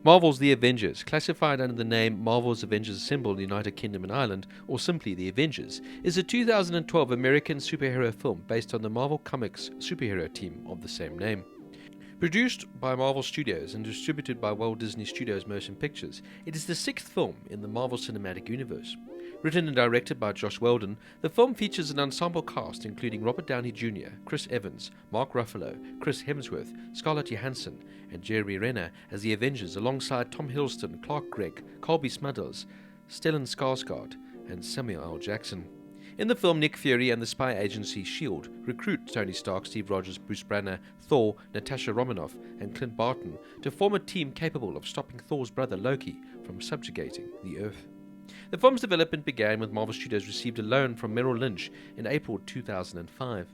Marvel's The Avengers, classified under the name Marvel's Avengers Assemble in the United Kingdom and Ireland, or simply The Avengers, is a 2012 American superhero film based on the Marvel Comics superhero team of the same name. Produced by Marvel Studios and distributed by Walt Disney Studios Motion Pictures, it is the sixth film in the Marvel Cinematic Universe. Written and directed by Joss Whedon, the film features an ensemble cast including Robert Downey Jr., Chris Evans, Mark Ruffalo, Chris Hemsworth, Scarlett Johansson, and Jeremy Renner as the Avengers alongside Tom Hiddleston, Gregg, Cobie Smulders, Stellan Skarsgård, and Samuel L. Jackson. In the film, Nick Fury and the spy agency S.H.I.E.L.D. recruit Tony Stark, Steve Rogers, Bruce Banner, Thor, Natasha Romanoff, and Clint Barton to form a team capable of stopping Thor's brother Loki from subjugating the Earth. The film's development began when Marvel Studios received a loan from Merrill Lynch in April 2005.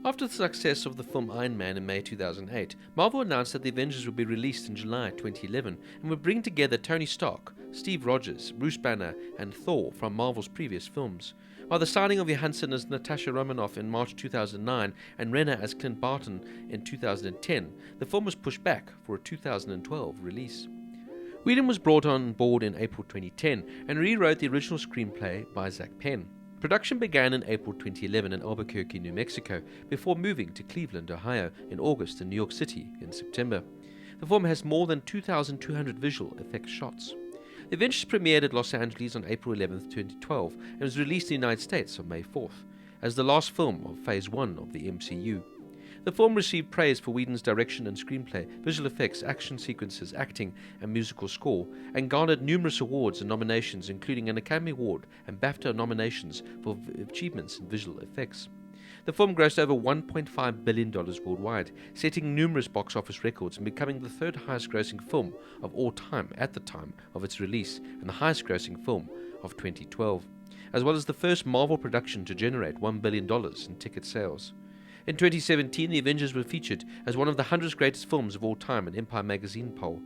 After the success of the film Iron Man in May 2008, Marvel announced that the Avengers would be released in July 2011 and would bring together Tony Stark, Steve Rogers, Bruce Banner, and Thor from Marvel's previous films. While the signing of Johansson as Natasha Romanoff in March 2009 and Renner as Clint Barton in 2010, the film was pushed back for a 2012 release. Whedon was brought on board in April 2010 and rewrote the original screenplay by Zach Penn. Production began in April 2011 in Albuquerque, New Mexico, before moving to Cleveland, Ohio in August and New York City in September. The film has more than 2,200 visual effects shots. The Avengers premiered at Los Angeles on April 11, 2012 and was released in the United States on May 4th, as the last film of Phase 1 of the MCU. The film received praise for Whedon's direction and screenplay, visual effects, action sequences, acting, and musical score, and garnered numerous awards and nominations, including an Academy Award and BAFTA nominations for achievements in visual effects. The film grossed over $1.5 billion worldwide, setting numerous box office records and becoming the third highest grossing film of all time at the time of its release and the highest grossing film of 2012, as well as the first Marvel production to generate $1 billion in ticket sales. In 2017, The Avengers were featured as one of the 100 greatest films of all time in Empire magazine poll.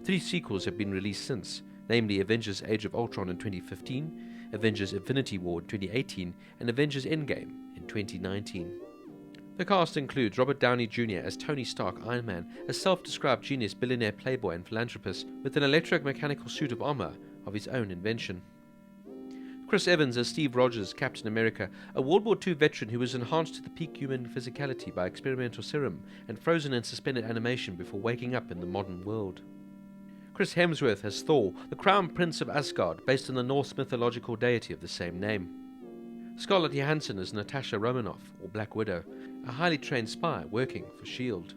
3 sequels have been released since, namely Avengers Age of Ultron in 2015, Avengers Infinity War in 2018, and Avengers Endgame in 2019. The cast includes Robert Downey Jr. as Tony Stark Iron Man, a self-described genius, billionaire, playboy, and philanthropist with an electromechanical suit of armor of his own invention. Chris Evans as Steve Rogers, Captain America, a World War II veteran who was enhanced to the peak human physicality by experimental serum and frozen in suspended animation before waking up in the modern world. Chris Hemsworth as Thor, the crown prince of Asgard, based on the Norse mythological deity of the same name. Scarlett Johansson as Natasha Romanoff, or Black Widow, a highly trained spy working for S.H.I.E.L.D.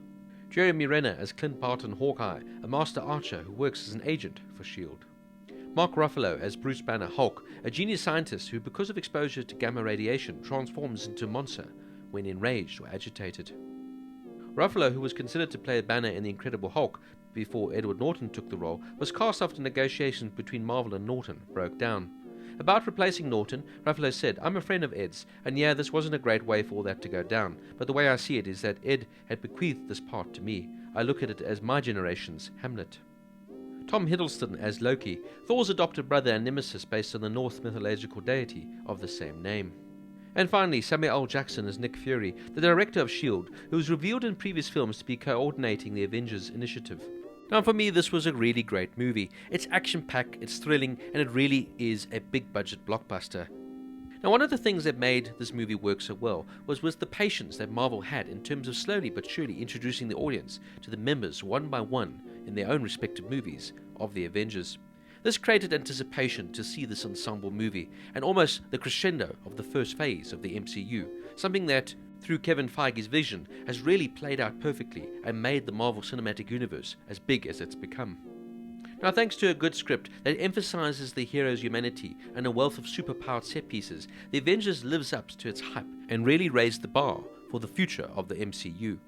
Jeremy Renner as Clint Barton Hawkeye, a master archer who works as an agent for S.H.I.E.L.D. Mark Ruffalo as Bruce Banner Hulk, a genius scientist who, because of exposure to gamma radiation, transforms into a monster when enraged or agitated. Ruffalo, who was considered to play Banner in The Incredible Hulk before Edward Norton took the role, was cast after negotiations between Marvel and Norton broke down. About replacing Norton, Ruffalo said, "I'm a friend of Ed's, and yeah, this wasn't a great way for all that to go down, but the way I see it is that Ed had bequeathed this part to me. I look at it as my generation's Hamlet." Tom Hiddleston as Loki, Thor's adopted brother and nemesis based on the Norse mythological deity of the same name. And finally, Samuel L. Jackson as Nick Fury, the director of S.H.I.E.L.D., who was revealed in previous films to be coordinating the Avengers initiative. Now for me, this was a really great movie. It's action-packed, it's thrilling, and it really is a big-budget blockbuster. Now, one of the things that made this movie work so well was the patience that Marvel had in terms of slowly but surely introducing the audience to the members one by one in their own respective movies of the Avengers. This created anticipation to see this ensemble movie, and almost the crescendo of the first phase of the MCU, something that, through Kevin Feige's vision, has really played out perfectly and made the Marvel Cinematic Universe as big as it's become. Now, thanks to a good script that emphasizes the hero's humanity and a wealth of superpowered set pieces, the Avengers lives up to its hype and really raised the bar for the future of the MCU.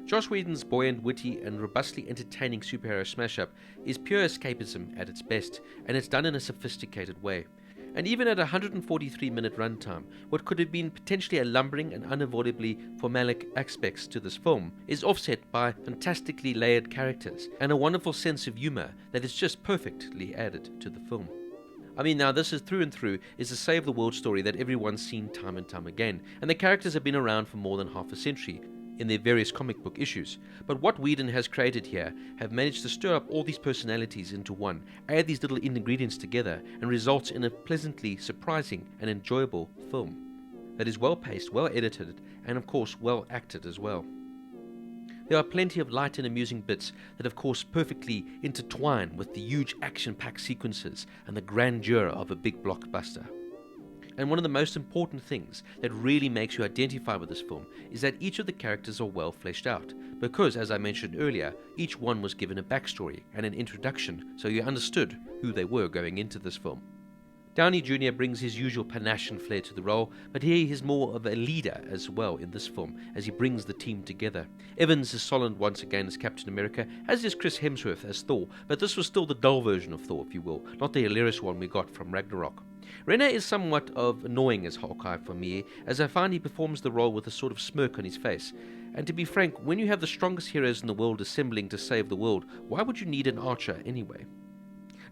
Joss Whedon's buoyant, witty, and robustly entertaining superhero smash-up is pure escapism at its best, and it's done in a sophisticated way. And even at a 143-minute runtime, what could have been potentially a lumbering and unavoidably formalic aspects to this film is offset by fantastically layered characters and a wonderful sense of humor that is just perfectly added to the film. I mean, now this is through and through is a save the world story that everyone's seen time and time again, and the characters have been around for more than half a century. in their various comic book issues. But what Whedon has created here have managed to stir up all these personalities into one, add these little ingredients together, and results in a pleasantly surprising and enjoyable film that is well paced, well edited, and of course well acted as well. There are plenty of light and amusing bits that of course perfectly intertwine with the huge action-packed sequences and the grandeur of a big blockbuster. And one of the most important things that really makes you identify with this film is that each of the characters are well fleshed out, because, as I mentioned earlier, each one was given a backstory and an introduction so you understood who they were going into this film. Downey Jr. brings his usual panache and flair to the role, but here he is more of a leader as well in this film, as he brings the team together. Evans is solid once again as Captain America, as is Chris Hemsworth as Thor, but this was still the dull version of Thor, if you will, not the hilarious one we got from Ragnarok. Renner is somewhat of annoying as Hawkeye for me, as I find he performs the role with a sort of smirk on his face. And to be frank, when you have the strongest heroes in the world assembling to save the world, why would you need an archer anyway?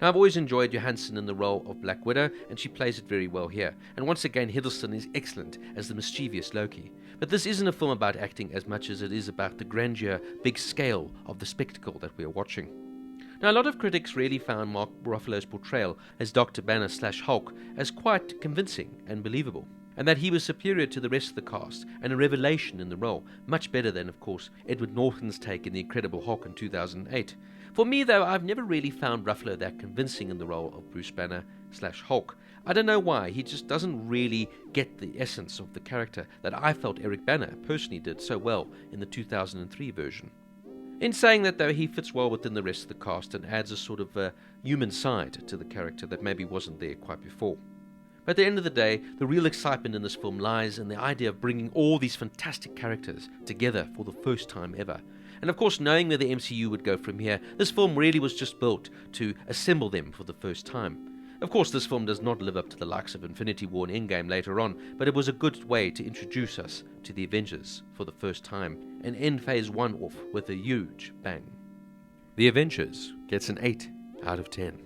Now, I've always enjoyed Johansson in the role of Black Widow, and she plays it very well here. And once again, Hiddleston is excellent as the mischievous Loki. But this isn't a film about acting as much as it is about the grandeur, big scale of the spectacle that we are watching. Now, a lot of critics really found Mark Ruffalo's portrayal as Dr. Banner/Hulk as quite convincing and believable, and that he was superior to the rest of the cast and a revelation in the role, much better than, of course, Edward Norton's take in The Incredible Hulk in 2008. For me, though, I've never really found Ruffalo that convincing in the role of Bruce Banner/Hulk. I don't know why, he just doesn't really get the essence of the character that I felt Eric Bana personally did so well in the 2003 version. In saying that, though, he fits well within the rest of the cast and adds a sort of a human side to the character that maybe wasn't there quite before. But at the end of the day, the real excitement in this film lies in the idea of bringing all these fantastic characters together for the first time ever. And of course, knowing where the MCU would go from here, this film really was just built to assemble them for the first time. Of course, this film does not live up to the likes of Infinity War and Endgame later on, but it was a good way to introduce us to the Avengers for the first time and end Phase 1 off with a huge bang. The Avengers gets an 8 out of 10.